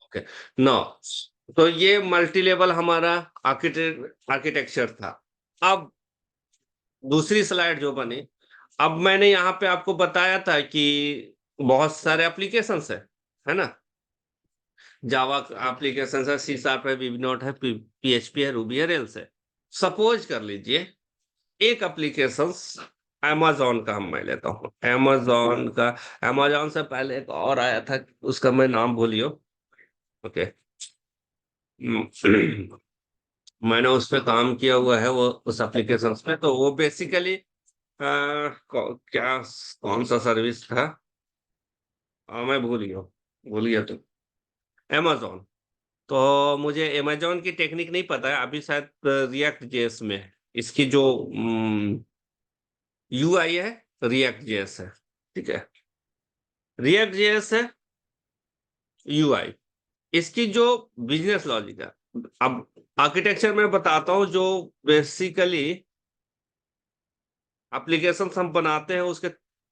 Okay no, तो ये multi level हमारा आर्किटेक्चर था। अब दूसरी स्लाइड जो बनी, अब मैंने यहाँ पे आपको बताया था कि बहुत सारे एप्लीकेशंस है ना? जावा एप्लीकेशन है, सी शार्प है, वीबी नोट है, पीएचपी है, रूबी है, रेल्स है। सपोज कर लीजिए एक एप्लीकेशन अमेजोन का मैं लेता हूँ, अमेजोन का। अमेजोन से पहले एक और आया था, उसका मैं नाम भूलियो। ओके मैंने उस पे काम किया हुआ है, वो उस एप्लीकेशन पे। तो वो बेसिकली क्या, कौन सा सर्विस था, मैं भूल गया तो अमेजोन। तो मुझे अमेजोन की टेक्निक नहीं पता है अभी, शायद रिएक्ट जेएस में है। इसकी जो यूआई है, रिएक्ट जेएस है। ठीक है, रिएक्ट जेएस है यूआई। इसकी जो बिजनेस लॉजिक है, अब आर्किटेक्चर में बताता हूं। जो बेसिकली एप्लीकेशन हम बनाते हैं उसके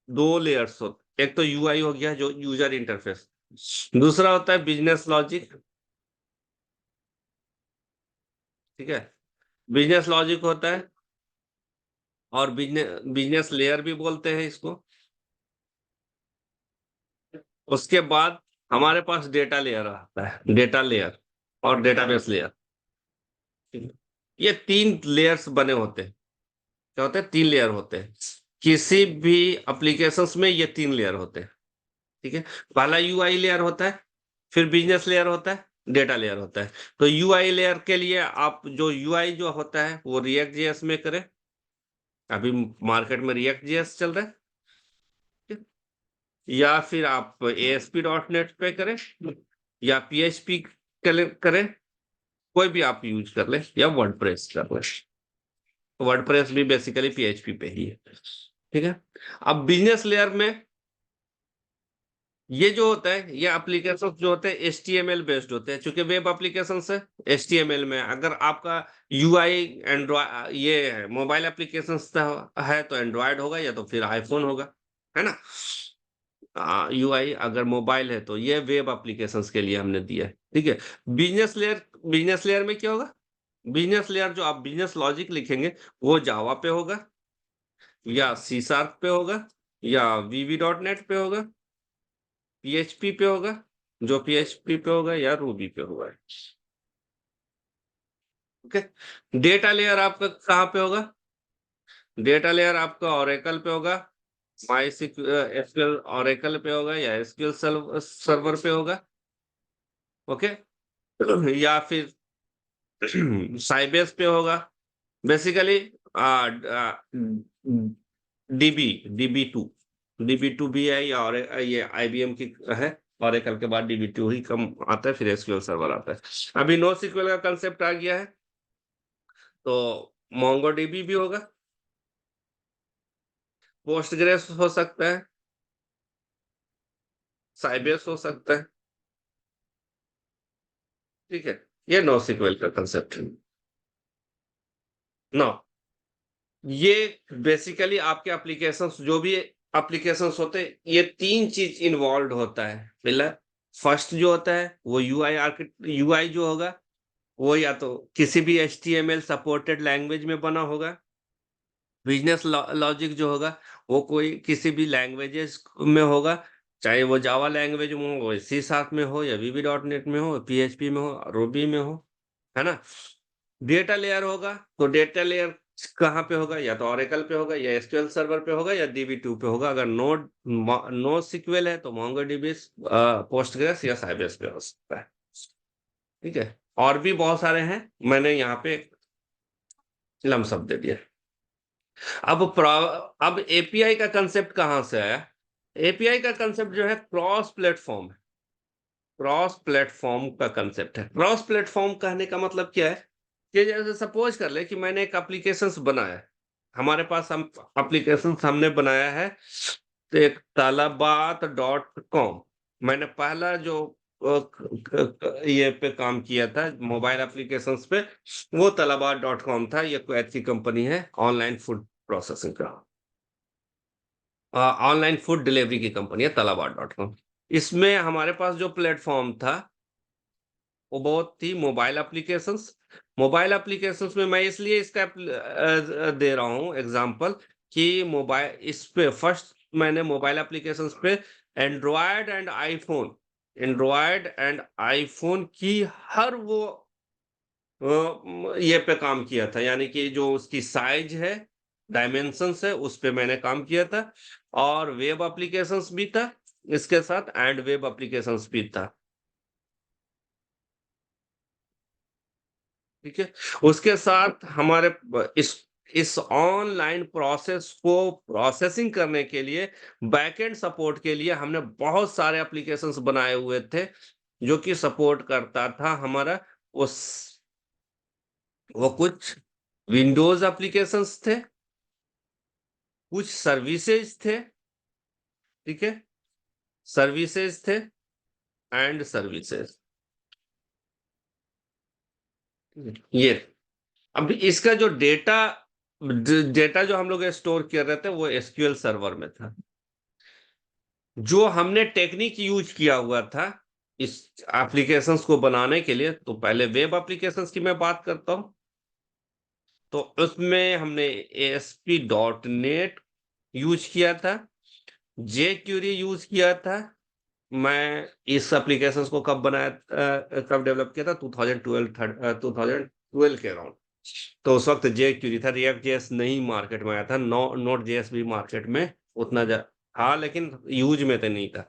दो लेयर्स होते हैं। एक तो यूआई हो गया, जो यूजर इंटरफेस। दूसरा होता है बिजनेस लॉजिक। ठीक है, बिजनेस लॉजिक होता है, और बिजनेस बिजनेस लेयर भी बोलते हैं इसको। उसके बाद हमारे पास डेटा लेयर आता है, डेटा लेयर और डेटाबेस लेयर। ये तीन लेयर्स बने होते हैं। क्या होते हैं? तीन लेयर होते हैं। किसी भी एप्लीकेशंस में ये तीन लेयर होते हैं। ठीक है, पहला यूआई लेयर होता है, फिर बिजनेस लेयर होता है, डेटा लेयर होता है। तो यूआई लेयर के लिए आप जो यूआई जो होता है वो रिएक्ट जेएस में करें। अभी मार्केट में रिएक्ट जेएस चल रहा है। ठीक है? या फिर आप एएसपी डॉट नेट पे करें, या पीएचपी करें। कोई भी आप यूज कर ले, या वर्डप्रेस कर ले। वर्डप्रेस भी बेसिकली पीएचपी पे ही है। ठीक है, अब बिजनेस लेयर में ये जो होता है, ये एप्लीकेशन जो होते हैं एचटीएमएल बेस्ड होते हैं, क्योंकि वेब एप्लीकेशन है। एचटीएमएल में अगर आपका यूआई एंड्रॉयड, ये है मोबाइल एप्लीकेशन है तो एंड्रॉयड होगा, या तो फिर आईफोन होगा, है ना? यूआई अगर मोबाइल है तो ये वेब एप्लीकेशंस के लिए हमने दिया है। ठीक है, बिजनेस लेयर में क्या होगा? बिजनेस लेयर जो आप बिजनेस लॉजिक लिखेंगे वो जावा पे होगा, या सी शार्प पे होगा, या वीवी डॉट नेट पे होगा, पीएचपी पे होगा, जो पीएचपी पे होगा, या रूबी पे होगा। ओके, डेटा लेयर आपका कहाँ पे होगा? डेटा लेयर आपका ओरेकल पे होगा, माई एसक्यूएल ओरेकल पे होगा, या एसक्यूएल सर्वर पे होगा। ओके या फिर साइबेस पे होगा। बेसिकली डीबी डीबी टू भी है, या और ये आईबीएम की है। ओरेकल के बाद डीबी टू ही कम आता है, फिर एसक्यूएल सर्वर आता है। अभी नो सीक्वल का कंसेप्ट आ गया है, तो मोंगोडीबी भी होगा, पोस्टग्रेस हो सकता है, साइबेस हो सकता है। ठीक है, ये नो सीक्वल का कंसेप्ट है। नो, ये बेसिकली आपके एप्लीकेशंस, जो भी एप्लीकेशंस होते हैं, ये तीन चीज इन्वॉल्व होता है। पहला, फर्स्ट जो होता है वो यूआई जो होगा वो या तो किसी भी एचटीएमएल सपोर्टेड लैंग्वेज में बना होगा। बिजनेस लॉजिक जो होगा वो कोई किसी भी लैंग्वेजेस में होगा, चाहे वो जावा लैंग्वेज में हो, सी शार्प में हो, या वीबी डॉट नेट में हो, पीएचपी में हो, रूबी में हो, है ना? डेटा लेयर होगा, तो डेटा लेयर कहाँ पे होगा? या तो ऑरेकल पे होगा, या एसक्यूएल सर्वर पे होगा, या डीबी2 पे होगा। अगर नो सीक्वल है तो मोंगोडीबी, पोस्टग्रेस, या साइबेस पे हो सकता है। ठीक है, और भी बहुत सारे हैं, मैंने यहाँ पे लमसम दे दिया। अब एपीआई का कंसेप्ट कहां से आया? एपीआई का कंसेप्ट जो है क्रॉस प्लेटफॉर्म है। क्रॉस प्लेटफॉर्म का कंसेप्ट है। क्रॉस प्लेटफॉर्म कहने का मतलब क्या है? कि जैसे सपोज कर ले कि मैंने एक एप्लीकेशन बनाया है, हमारे पास हम एप्लीकेशन हमने बनाया है, तो एक talabat.com। मैंने पहला जो ये पे काम किया था मोबाइल एप्लीकेशंस पे, वो talabat.com था। ये कोई अच्छी कंपनी है ऑनलाइन फूड प्रोसेसिंग का, ऑनलाइन फूड डिलीवरी की कंपनी है talabat.com। इसमें हमारे पास जो प्लेटफॉर्म था वो थी मोबाइल एप्लीकेशंस। मोबाइल एप्लीकेशंस में मैं इसलिए इसका दे रहा हूँ एग्जांपल कि मोबाइल इस पे फर्स्ट मैंने मोबाइल एप्लीकेशंस पे एंड्रॉयड एंड आईफोन की हर वो ये पे काम किया था, यानी कि जो उसकी साइज है, डायमेंशंस है, उस पे मैंने काम किया था। और वेब एप्लीकेशंस भी था इसके साथ, एंड वेब एप्लीकेशंस भी था। ठीक है, उसके साथ हमारे इस ऑनलाइन प्रोसेस को प्रोसेसिंग करने के लिए, बैकएंड सपोर्ट के लिए हमने बहुत सारे एप्लीकेशंस बनाए हुए थे, जो कि सपोर्ट करता था हमारा उस वो कुछ विंडोज एप्लीकेशंस थे, कुछ सर्विसेज थे। ठीक है, सर्विसेज थे एंड सर्विसेज, ये। अब इसका जो डेटा जो हम लोग स्टोर कर रहे थे वो एसक्यूएल सर्वर में था। जो हमने टेक्निक यूज किया हुआ था इस एप्लीकेशंस को बनाने के लिए, तो पहले वेब एप्लीकेशंस की मैं बात करता हूं। तो उसमें हमने ASP.NET यूज किया था, jQuery यूज किया था। मैं इस एप्लीकेशंस को कब डेवलप किया था? 2012 के अराउंड। तो उस वक्त jQuery था, रिएक्ट जेएस नहीं मार्केट में आया था। नोट जेएस भी मार्केट में उतना था, लेकिन यूज में तो नहीं था।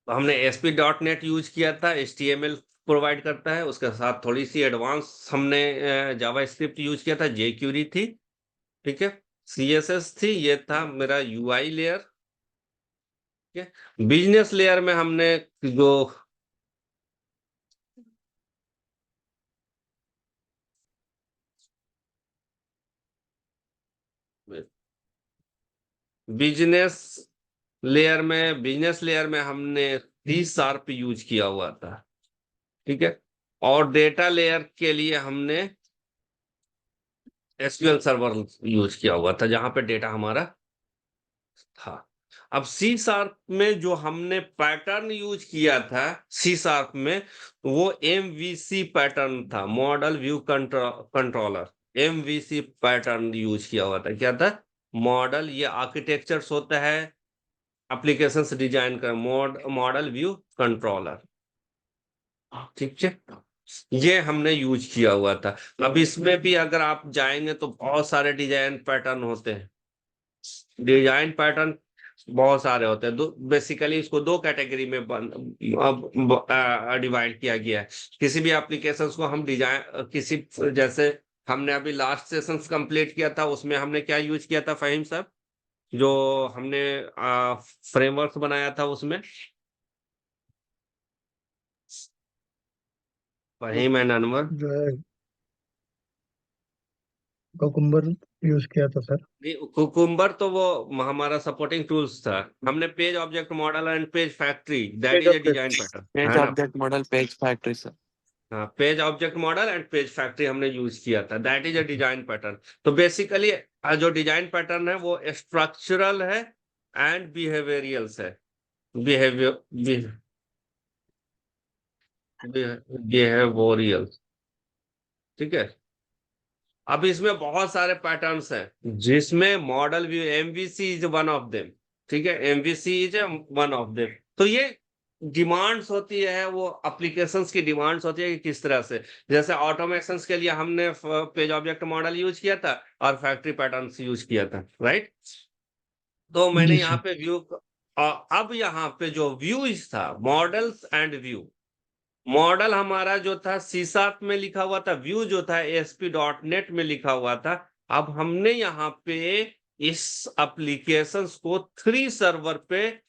तो हमने ASP.NET यूज किया था, HTML प्रोवाइड करता है, उसके साथ थोड़ी सी एडवांस हमने जावा स्क्रिप्ट यूज किया था, jQuery थी। ठीक है, CSS थी, ये था मेरा UI लेयर। ठीक है, बिजनेस लेयर में हमने जो बिजनेस बिजनेस लेयर में हमने C# यूज किया हुआ था। ठीक है, और डेटा लेयर के लिए हमने SQL सर्वर यूज किया हुआ था, जहां पे डेटा हमारा था। अब C# में जो हमने पैटर्न यूज किया था, C# में वो MVC पैटर्न था, model view controller. MVC pattern use किया हुआ था। क्या था? मॉडल, ये आर्किटेक्चर्स होता है एप्लीकेशंस डिजाइन का, मॉडल व्यू कंट्रोलर। ठीक है, ये हमने यूज किया हुआ था। अब इसमें भी अगर आप जाएंगे तो बहुत सारे डिजाइन पैटर्न होते हैं। डिजाइन पैटर्न बहुत सारे होते हैं। बेसिकली इसको दो कैटेगरी में डिवाइड किया गया है। किसी भी एप्लीकेशंस को हम डिजाइन किसी जैसे हमने अभी लास्ट सेशंस कंप्लीट किया था, उसमें हमने क्या यूज किया था फहीम साहब? जो हमने फ्रेमवर्क बनाया था उसमें, फहीम एंड अनवर। जो है कुकुम्बर यूज किया था सर। कुकुम्बर तो वो हमारा सपोर्टिंग टूल्स था। हमने page object model and page factory, that page is a object design pattern, page है ना? Object model page factory sir. हाँ, page object model and page factory हमने यूज किया था, that is a design pattern. तो basically जो design pattern है वो स्ट्रक्चरल है एंड बिहेवियरियल्स है। Behaviour behaviourals. ठीक है, अब इसमें बहुत सारे पैटर्न्स हैं, जिसमें model view MVC is one of them. ठीक है, MVC is one of them. तो ये डिमांड्स होती है, वो एप्लीकेशंस की डिमांड्स होती है कि किस तरह से। जैसे ऑटोमेशंस के लिए हमने पेज ऑब्जेक्ट मॉडल यूज किया था और फैक्ट्री पैटर्न्स यूज किया था, राइट? तो मैंने जी यहाँ सर। पे व्यू, अब यहाँ पे जो व्यूज था, मॉडल्स एंड व्यू। मॉडल हमारा जो था C# में लिखा हुआ था, व्यू जो था ASP.NET में लिखा हुआ था। अब हमने यहाँ पे इस एप्लीकेशंस को 3 सर्वर पे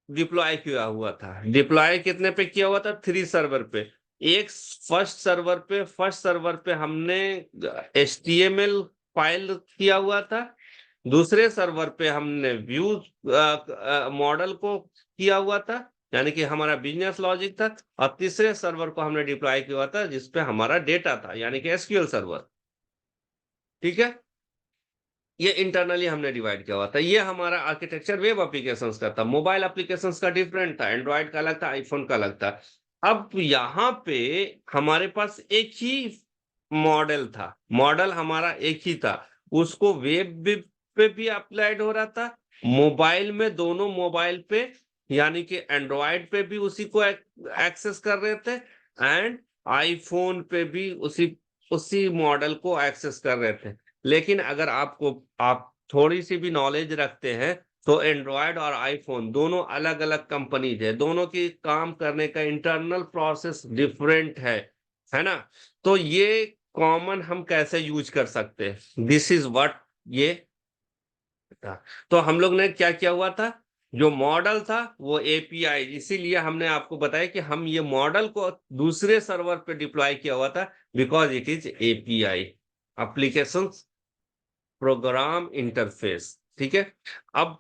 डिप्लॉय किया हुआ था। डिप्लॉय कितने पे किया हुआ था? 3 सर्वर पे। एक फर्स्ट सर्वर पे हमने HTML फाइल किया हुआ था। दूसरे सर्वर पे हमने व्यू मॉडल को किया हुआ था, यानी कि हमारा बिजनेस लॉजिक था। और तीसरे सर्वर को हमने डिप्लॉय किया हुआ था, जिसपे हमारा डेटा था, यानी कि SQL सर्वर। ठीक है, ये इंटरनली हमने डिवाइड किया हुआ था। ये हमारा आर्किटेक्चर वेब एप्लीकेशंस का था। मोबाइल एप्लीकेशंस का डिफरेंट था, एंड्रॉइड का अलग था, आईफोन का अलग था। अब यहाँ पे हमारे पास एक ही मॉडल था, मॉडल हमारा एक ही था, उसको वेब पे भी अप्लाइड हो रहा था, मोबाइल में, दोनों मोबाइल पे यानी कि एंड्रॉयड पे भी उसी को एक्सेस कर रहे थे, एंड आईफोन पे भी उसी मॉडल को एक्सेस कर रहे थे। लेकिन अगर आप थोड़ी सी भी नॉलेज रखते हैं तो एंड्रॉयड और आईफोन दोनों अलग अलग कंपनीज है, दोनों की काम करने का इंटरनल प्रोसेस डिफरेंट है ना। तो ये कॉमन हम कैसे यूज कर सकते हैं, दिस इज व्हाट ये था। तो हम लोग ने क्या किया हुआ था, जो मॉडल था वो एपीआई, इसीलिए हमने आपको बताया कि हम ये मॉडल को दूसरे सर्वर पे डिप्लॉय किया हुआ था, because it is API, application program interface. ठीक है। अब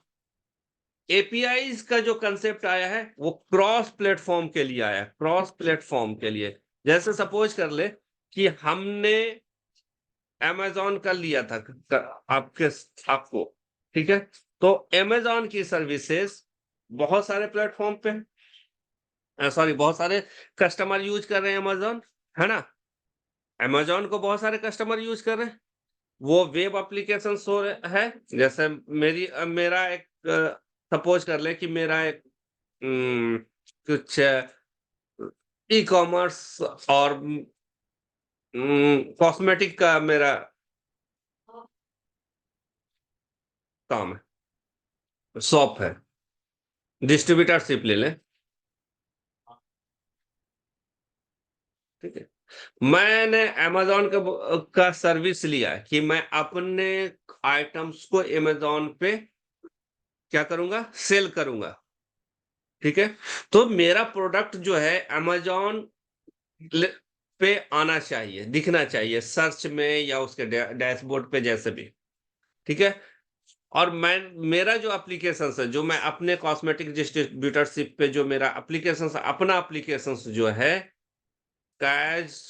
एपीआई का जो कंसेप्ट आया है वो क्रॉस प्लेटफॉर्म के लिए आया, क्रॉस प्लेटफॉर्म के लिए। जैसे सपोज कर ले कि हमने अमेजोन कर लिया था आपको, ठीक है। तो अमेजोन की सर्विसेज बहुत सारे प्लेटफॉर्म पे, सॉरी, बहुत सारे कस्टमर यूज कर रहे हैं अमेजोन, है ना। अमेजोन को बहुत सारे कस्टमर यूज कर रहे हैं, वो वेब एप्लीकेशन हो है। जैसे मेरा एक, सपोज कर ले कि मेरा एक कुछ ई कॉमर्स और कॉस्मेटिक का मेरा काम है, शॉप है, डिस्ट्रीब्यूटरशिप ले लें, ठीक है। मैंने अमेजोन का सर्विस लिया कि मैं अपने आइटम्स को अमेजोन पे क्या करूंगा, सेल करूंगा, ठीक है। तो मेरा प्रोडक्ट जो है अमेजोन पे आना चाहिए, दिखना चाहिए सर्च में या उसके डैशबोर्ड पे, जैसे भी, ठीक है। और मेरा जो एप्लीकेशन है, जो मैं अपने कॉस्मेटिक डिस्ट्रीब्यूटरशिप पे, जो मेरा एप्लीकेशन, अपना एप्लीकेशन जो है कैज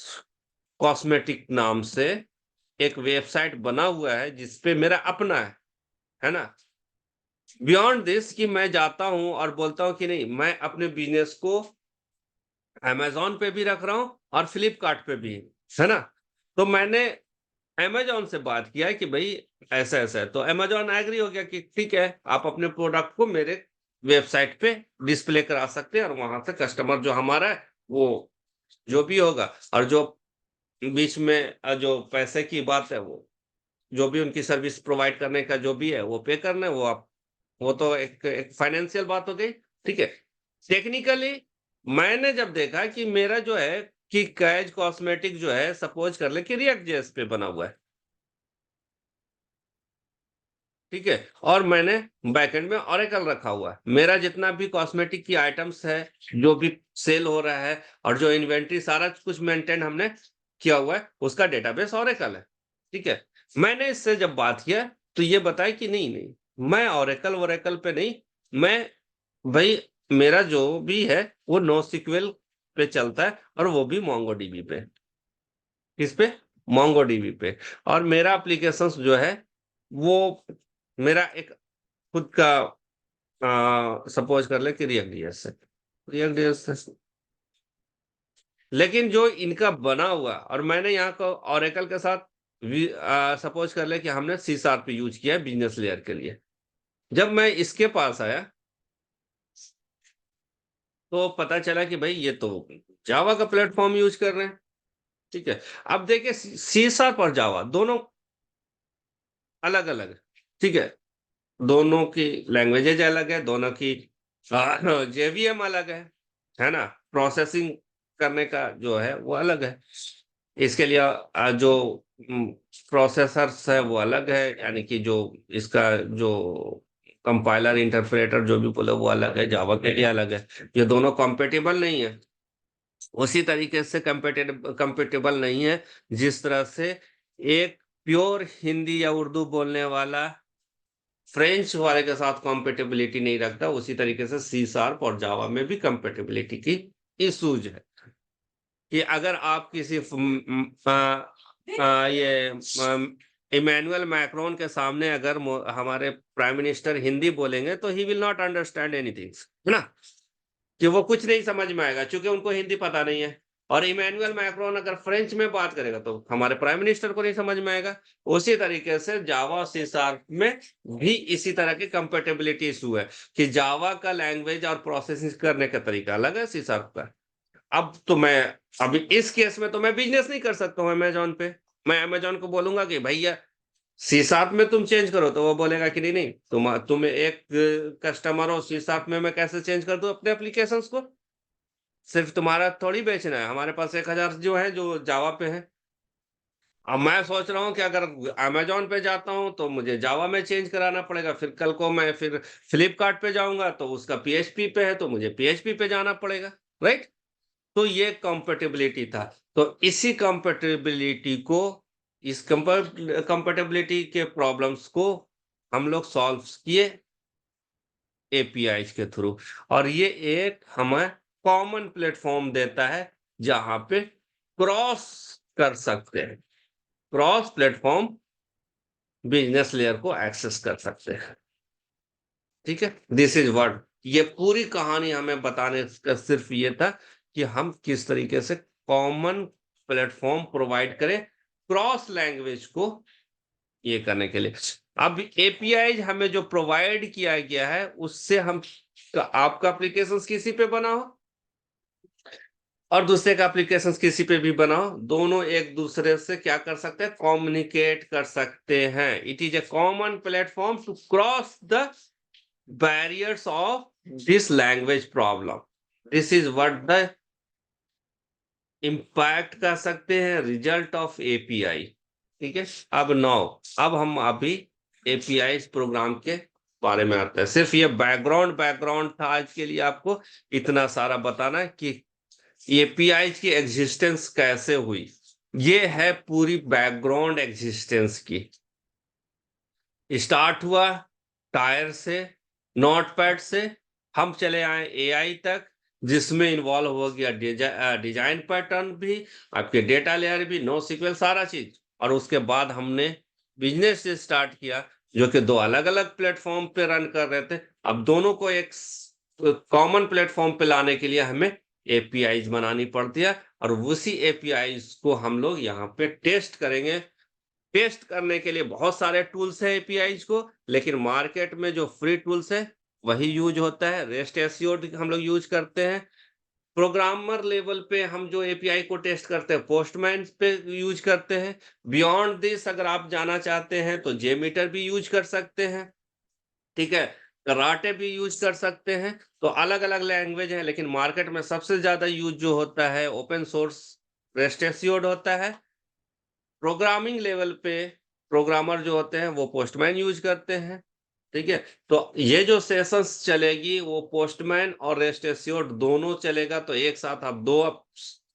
कॉस्मेटिक नाम से एक वेबसाइट बना हुआ है जिसपे मेरा अपना है ना। बियॉन्ड दिस कि मैं जाता हूं और बोलता हूं कि नहीं, मैं अपने बिजनेस को अमेजोन पे भी रख रहा हूं और फ्लिपकार्ट पे भी, है ना। तो मैंने अमेजोन से बात किया है कि भाई ऐसा ऐसा है, तो अमेजोन एग्री हो गया कि ठीक है, आप अपने प्रोडक्ट को मेरे वेबसाइट पे डिस्प्ले करा सकते हैं, और वहां से कस्टमर जो हमारा है वो जो भी होगा, और जो बीच में जो पैसे की बात है, वो जो भी उनकी सर्विस प्रोवाइड करने का जो भी है वो पे करना है, वो आप, वो तो एक फाइनेंशियल बात हो गई, ठीक है। टेक्निकली मैंने जब देखा कि मेरा जो है कि कैज कॉस्मेटिक जो है, सपोज कर ले कि रिएक्ट जेएस पे बना हुआ है, ठीक है, और मैंने बैकएंड में ओरेकल रखा हुआ है, मेरा जितना भी कॉस्मेटिक की आइटम्स है, जो भी सेल हो रहा है, और जो इन्वेंट्री सारा कुछ मेंटेन हमने किया हुआ है, उसका डेटाबेस ओरेकल है, ठीक है। मैंने इससे जब बात किया तो ये बताया कि नहीं नहीं, मैं ओरेकल वोरेकल पे नहीं, मैं भाई मेरा जो भी है वो नो सिक्वल पे चलता है, और वो भी मोंगोडीबी पे। किस पे? मोंगोडीबी पे। और मेरा एप्लीकेशन जो है वो मेरा एक खुद का, सपोज कर ले कि रिएक्ट जेएस है, रिएक्ट जेएस है। लेकिन जो इनका बना हुआ, और मैंने यहाँ को ओरेकल के साथ सपोज कर ले कि हमने सी शार्प यूज किया है बिजनेस लेयर के लिए, जब मैं इसके पास आया तो पता चला कि भाई ये तो जावा का प्लेटफॉर्म यूज कर रहे हैं, ठीक है। अब देखिए, सी शार्प और जावा दोनों अलग अलग है, ठीक है, दोनों की लैंग्वेजेज अलग है, दोनों की जेवीएम अलग है ना, प्रोसेसिंग करने का जो है वो अलग है। इसके लिए जो प्रोसेसर्स है वो अलग है, यानी कि जो इसका जो कंपाइलर इंटरप्रेटर जो भी बोले वो अलग है, जावा के लिए अलग है। ये दोनों कॉम्पेटिबल नहीं है, उसी तरीके से कंपेटेबल नहीं है जिस तरह से एक प्योर हिंदी या उर्दू बोलने वाला फ्रेंच वाले के साथ कंपेटेबिलिटी नहीं रखता, उसी तरीके से सी शार्प और जावा में भी कंपेटेबिलिटी की इश्यूज है। कि अगर आप किसी ये इमैनुअल मैक्रोन के सामने अगर हमारे प्राइम मिनिस्टर हिंदी बोलेंगे तो he will not understand anything, है ना। कि वो कुछ नहीं समझ में आएगा, क्योंकि उनको हिंदी पता नहीं है। और इमैनुअल मैक्रोन अगर फ्रेंच में बात करेगा तो हमारे प्राइम मिनिस्टर को नहीं समझ में आएगा। उसी तरीके से जावा और सी शार्प में भी इसी तरह की कंपेटेबिलिटी इशू है कि जावा का लैंग्वेज और प्रोसेसिंग करने का तरीका अलग है सी शार्प का। अब तो मैं अभी इस केस में तो मैं बिजनेस नहीं कर सकता हूँ अमेजोन पे। मैं अमेजोन को बोलूंगा कि भैया सी शार्प में तुम चेंज करो, तो वो बोलेगा कि नहीं नहीं, तुम एक कस्टमर हो सी शार्प में, मैं कैसे चेंज कर दूं अपने एप्लीकेशंस को? सिर्फ तुम्हारा थोड़ी बेचना है, हमारे पास 1000 जो है जो जावा पे है। अब मैं सोच रहा हूँ कि अगर अमेजोन पे जाता हूँ तो मुझे जावा में चेंज कराना पड़ेगा, फिर कल को मैं फिर फ्लिपकार्ट पे जाऊंगा तो उसका पीएचपी पे है तो मुझे पीएचपी पे जाना पड़ेगा, राइट? तो ये कंपेटेबिलिटी था। तो इसी कंपेटेबिलिटी को, इस कंपेटेबिलिटी के प्रॉब्लम्स को हम लोग सॉल्व किए एपीआई के थ्रू। और ये एक हमें कॉमन प्लेटफॉर्म देता है जहां पे क्रॉस कर सकते हैं, क्रॉस प्लेटफॉर्म बिजनेस लेयर को एक्सेस कर सकते हैं। ठीक है, दिस इज व्हाट, ये पूरी कहानी हमें बताने का सिर्फ ये था कि हम किस तरीके से कॉमन प्लेटफॉर्म प्रोवाइड करें क्रॉस लैंग्वेज को ये करने के लिए। अब एपीआई हमें जो प्रोवाइड किया गया है उससे हम, आपका एप्लीकेशन किसी पे बना हो और दूसरे का एप्लीकेशन किसी पे भी बनाओ, दोनों एक दूसरे से क्या कर सकते हैं, कम्युनिकेट कर सकते हैं। It is a common platform to cross the barriers of this language problem. This is what the impact कर सकते हैं रिजल्ट ऑफ एपीआई। ठीक है, अब हम अभी एपीआई प्रोग्राम के बारे में आते हैं। सिर्फ ये बैकग्राउंड था आज के लिए, आपको इतना सारा बताना कि एपीआई की एग्जिस्टेंस कैसे हुई। ये है पूरी बैकग्राउंड एग्जिस्टेंस की। स्टार्ट हुआ टायर से, नोटपैड से, हम चले आए एआई तक, जिसमें इन्वॉल्व हो गया डिजाइन पैटर्न भी, आपके डेटा लेयर भी, नो सीक्वल, सारा चीज। और उसके बाद हमने बिजनेस से स्टार्ट किया जो कि दो अलग अलग प्लेटफॉर्म पे रन कर रहे थे। अब दोनों को एक कॉमन प्लेटफॉर्म पे लाने के लिए हमें एपीआईज बनानी पड़ती है, और उसी एपीआईज को हम लोग यहाँ पे टेस्ट करेंगे। टेस्ट करने के लिए बहुत सारे टूल्स है एपीआईज को, लेकिन मार्केट में जो फ्री टूल्स है वही यूज होता है। रेस्ट एसईओ हम लोग यूज करते हैं। प्रोग्रामर लेवल पे हम जो एपीआई को टेस्ट करते हैं पोस्टमैन पे यूज करते हैं। बियॉन्ड दिस अगर आप जाना चाहते हैं तो जेमीटर भी यूज कर सकते हैं। ठीक है, कराटे भी यूज कर सकते हैं। तो अलग अलग लैंग्वेज है, लेकिन मार्केट में सबसे ज्यादा यूज जो होता है ओपन सोर्स रेस्ट एसईओ होता है। प्रोग्रामिंग लेवल पे प्रोग्रामर जो होते हैं वो पोस्टमैन यूज करते हैं। ठीक है, तो ये जो सेशंस चलेगी वो पोस्टमैन और रेस्ट एस्योर्ड दोनों चलेगा। तो एक साथ आप दो आप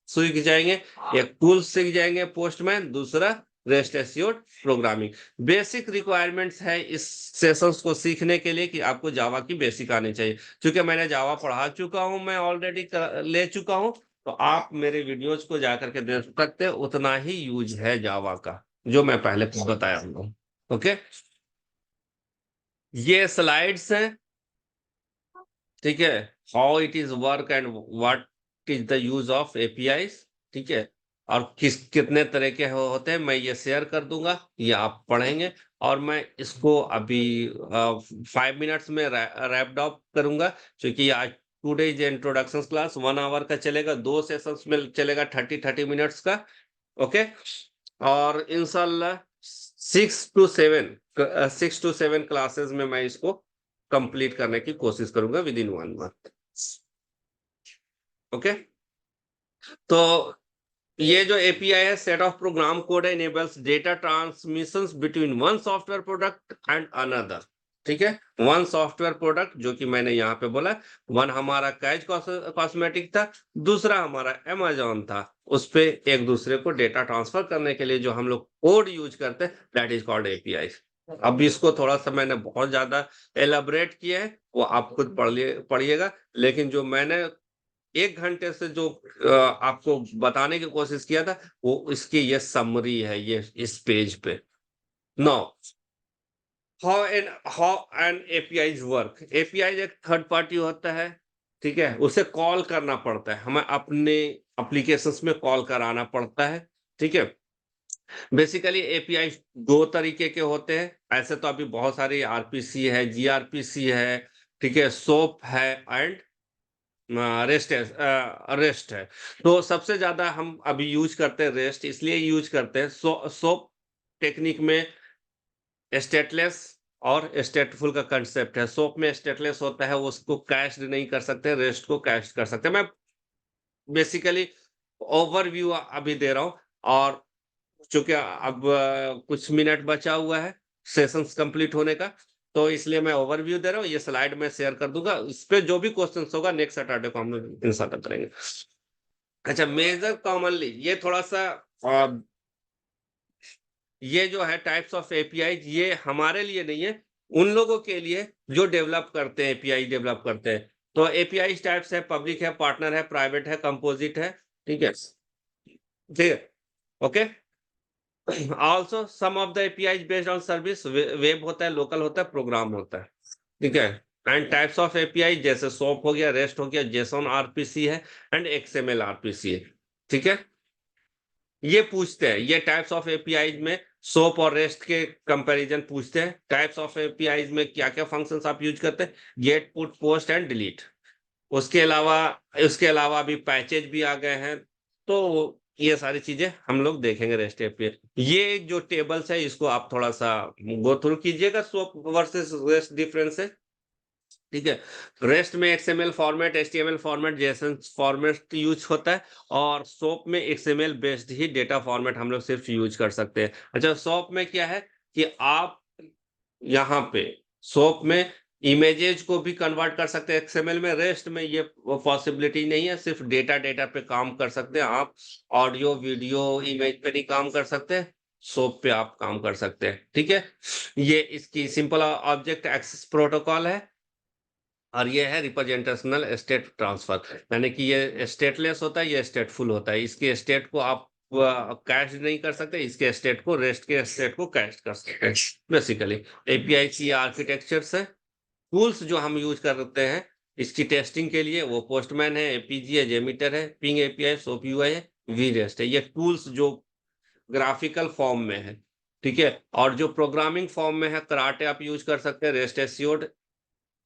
सीख जाएंगे, एक टूल सीख जाएंगे पोस्टमैन, दूसरा rest assured programming. Basic requirements है इस सेशंस को सीखने के लिए कि आपको जावा की बेसिक आनी चाहिए। क्योंकि मैंने जावा पढ़ा चुका हूं, मैं ऑलरेडी ले चुका हूं, तो आप मेरे वीडियोज को जाकर के देख सकते हैं। उतना ही यूज है जावा का जो मैं पहले बताया हूँ। ओके, ये स्लाइड्स हैं। ठीक है, how it is work and what is the use of API. ठीक है, और कितने तरह के होते हैं मैं ये शेयर कर दूंगा, ये आप पढ़ेंगे। और मैं इसको अभी 5 मिनट्स में रैप्ड अप करूंगा, क्योंकि आज today is introduction class 1 hour का चलेगा, 2 सेशंस में चलेगा 30-30 मिनट्स का। ओके, और इंशाल्लाह 6 to 7 क्लासेस में मैं इसको कंप्लीट करने की कोशिश करूंगा विद इन 1 मंथ। ओके, तो ये जो एपीआई है, set of program code enables data transmissions between one software product and another. ठीक है, वन सॉफ्टवेयर प्रोडक्ट जो कि मैंने यहाँ पे बोला, वन हमारा कैज कॉस्मेटिक था, दूसरा हमारा अमेजोन था। उस पे एक दूसरे को डेटा ट्रांसफर करने के लिए जो हम लोग कोड यूज करते हैं दैट इज कॉल्ड एपीआई। अब इसको थोड़ा सा मैंने बहुत ज्यादा एलाबरेट किया है, वो आप खुद पढ़िएगा। लेकिन जो मैंने 1 घंटे से जो आपको बताने की कोशिश किया था वो इसकी ये समरी है, ये इस पेज पे। No, how an API work. API एक थर्ड पार्टी होता है। ठीक है, उसे कॉल करना पड़ता है, हमें अपने एप्लीकेशंस में कॉल कराना पड़ता है, ठीक है। बेसिकली एपीआई दो तरीके के होते हैं, ऐसे तो अभी बहुत सारे आरपीसी है, जीआरपीसी है, ठीक है, सोप है एंड रेस्ट है। तो सबसे ज्यादा हम अभी यूज करते हैं रेस्ट, इसलिए यूज करते हैं सोप टेक्निक में स्टेटलेस और स्टेटफुल का कंसेप्ट है। सोप में स्टेटलेस होता है, उसको कैश नहीं कर सकते, रेस्ट को कैश कर सकते हैं। मैं बेसिकली ओवरव्यू अभी दे रहा हूँ, और चूंकि अब कुछ मिनट बचा हुआ है सेशंस कंप्लीट होने का, तो इसलिए मैं ओवरव्यू दे रहा हूँ। ये स्लाइड में शेयर कर दूंगा, इस पे जो भी क्वेश्चंस होगा नेक्स्ट सैटरडे को हम लोग इंशाल्लाह करेंगे। अच्छा, मेजर कॉमनली ये थोड़ा सा ये जो है टाइप्स ऑफ एपीआई, ये हमारे लिए नहीं है, उन लोगों के लिए जो डेवलप करते हैं, एपीआई डेवलप करते हैं। तो एपीआई टाइप्स है, पब्लिक है, पार्टनर है, प्राइवेट है, कंपोजिट है, ठीक है, ठीक है, okay. Also some of the API based on service, web होता है, लोकल होता है, प्रोग्राम होता है, ठीक है। एंड टाइप्स ऑफ एपीआई जैसे सोप हो गया, रेस्ट हो गया, जेसोन आरपीसी है एंड एक्सएमएल आरपीसी है, ठीक है। ये पूछते हैं, ये टाइप्स ऑफ एपीआई में सोप और रेस्ट के कंपैरिजन पूछते हैं। टाइप्स ऑफ एपीआई में क्या क्या फंक्शंस आप यूज करते हैं, get, put, post and delete. उसके अलावा अभी पैचेज भी आ गए हैं, तो ये सारी चीजें हम लोग देखेंगे रेस्ट एपीआई। ये जो टेबल्स है इसको आप थोड़ा सा गो थ्रू कीजिएगा, सोप वर्सेस रेस्ट डिफरेंस है, ठीक है। रेस्ट में XML format, HTML format, JSON format use होता है, और सोप में एक्सएमएल बेस्ड ही डेटा फॉर्मेट हम लोग सिर्फ यूज कर सकते हैं। अच्छा, सोप में क्या है कि आप यहाँ पे सोप में इमेजेस को भी कन्वर्ट कर सकते हैं एक्सएमएल में। रेस्ट में ये पॉसिबिलिटी नहीं है, सिर्फ डेटा पे काम कर सकते हैं आप, ऑडियो वीडियो इमेज पे नहीं काम कर सकते, सोप पे आप काम कर सकते हैं, ठीक है। ये इसकी सिंपल ऑब्जेक्ट एक्सेस प्रोटोकॉल है, और ये है रिप्रेजेंटेशनल स्टेट ट्रांसफर, यानी कि ये स्टेटलेस होता है, ये स्टेटफुल होता है। इसके स्टेट को आप कैश नहीं कर सकते, इसके स्टेट को, रेस्ट के स्टेट को कैश कर सकते हैं। बेसिकली एपीआई की आर्किटेक्चर्स है। टूल्स जो हम यूज करते हैं इसकी टेस्टिंग के लिए, वो पोस्टमैन है, एपीजी है, जेमीटर है, पिंग एपीआई, सोप यूआई है, वी रेस्ट है। ये टूल्स जो ग्राफिकल फॉर्म में है, ठीक है, और जो प्रोग्रामिंग फॉर्म में है, कराटे आप यूज कर सकते हैं, रेस्ट एस्योर्ड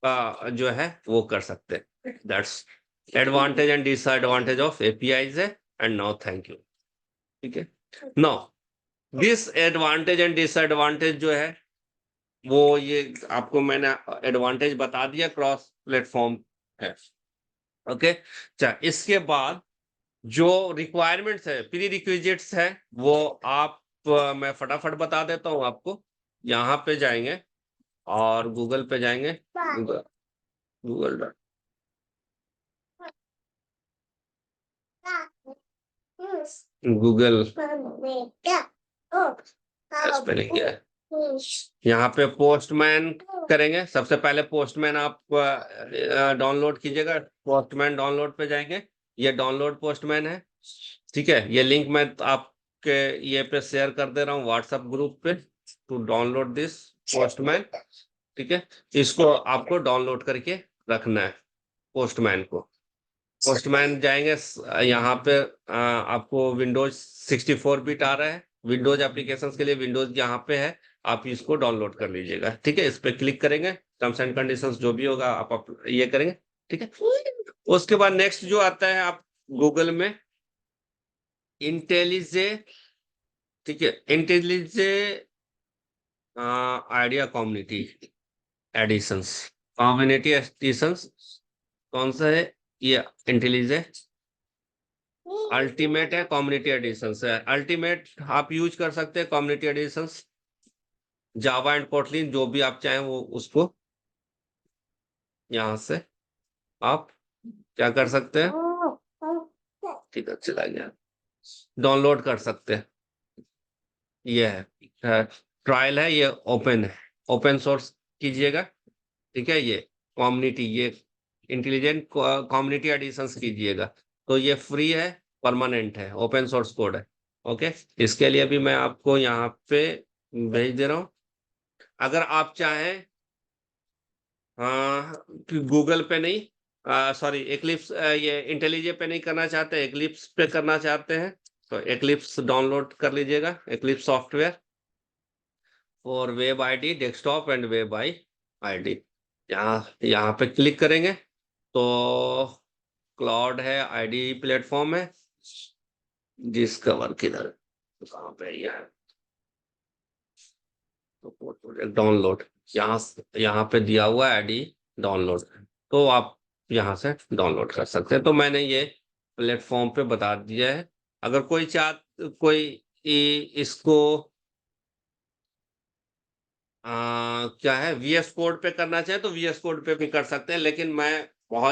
जो है वो कर सकते हैं। That's advantage and disadvantage of APIs है। एंड नाउ थैंक यू, ठीक है। Now this advantage and disadvantage जो है वो ये आपको मैंने एडवांटेज बता दिया, क्रॉस प्लेटफॉर्म है, ओके। अच्छा, इसके बाद जो रिक्वायरमेंट्स है, प्री रिक्विजिट्स है, वो आप मैं फटाफट बता देता हूँ आपको। यहाँ पे जाएंगे और गूगल पे जाएंगे, गूगल गूगल स्पेलिंग क्या है, यहाँ पे पोस्टमैन करेंगे। सबसे पहले पोस्टमैन आप डाउनलोड कीजिएगा, पोस्टमैन डाउनलोड पे जाएंगे, ये डाउनलोड पोस्टमैन है, ठीक है। ये लिंक मैं आपके ये पे शेयर कर दे रहा हूँ व्हाट्सएप ग्रुप पे, टू डाउनलोड दिस पोस्टमैन, ठीक है। इसको आपको डाउनलोड करके रखना है, पोस्टमैन को। पोस्टमैन जाएंगे, यहाँ पे आपको विंडोज 64 बिट आ रहा है, विंडोज एप्लीकेशंस के लिए विंडोज यहाँ पे है, आप इसको डाउनलोड कर लीजिएगा, ठीक है। इस पे क्लिक करेंगे, टर्म्स एंड कंडीशंस जो भी होगा आप ये करेंगे, ठीक है। उसके बाद नेक्स्ट जो आता है, आप गूगल में इंटेलिजे, ठीक है, IntelliJ IDEA community editions, community editions कौन सा है, ये इंटेलिजे अल्टीमेट है, कम्युनिटी एडिशन है। अल्टीमेट आप यूज कर सकते हैं, community edition Java and Kotlin जो भी आप चाहें वो उसको यहां से आप क्या कर सकते हैं, ठीक है, चला गया, डाउनलोड कर सकते हैं। ये है ट्रायल है, ये ओपन है, ओपन सोर्स कीजिएगा, ठीक है। ये कम्युनिटी, ये इंटेलिजेंट कम्युनिटी एडिशंस कीजिएगा, तो ये फ्री है, परमानेंट है, ओपन सोर्स कोड है, ओके। इसके लिए भी मैं आपको यहाँ पे भेज दे रहा हूँ। अगर आप चाहें, हाँ, गूगल पे नहीं, सॉरी एक्लिप्स, ये इंटेलिजे पे नहीं करना चाहते, एक्लिप्स पे करना चाहते हैं तो एक्लिप्स डाउनलोड कर लीजिएगा, एक्लिप्स सॉफ्टवेयर और web ID, desktop and web ID. यहाँ यहाँ पे क्लिक करेंगे तो क्लाउड है, आईडी प्लेटफॉर्म है, डिस्कवर किधर, कहाँ पे ये है, तो प्रोजेक्ट डाउनलोड, यहाँ पे दिया हुआ है आईडी डाउनलोड, तो आप यहाँ से डाउनलोड कर सकते हैं। तो मैंने ये प्लेटफॉर्म पे बता दिया है। अगर कोई इसको क्या है, वीएस कोड पे करना चाहे तो वीएस कोड पे भी कर सकते हैं, लेकिन मैं बहुत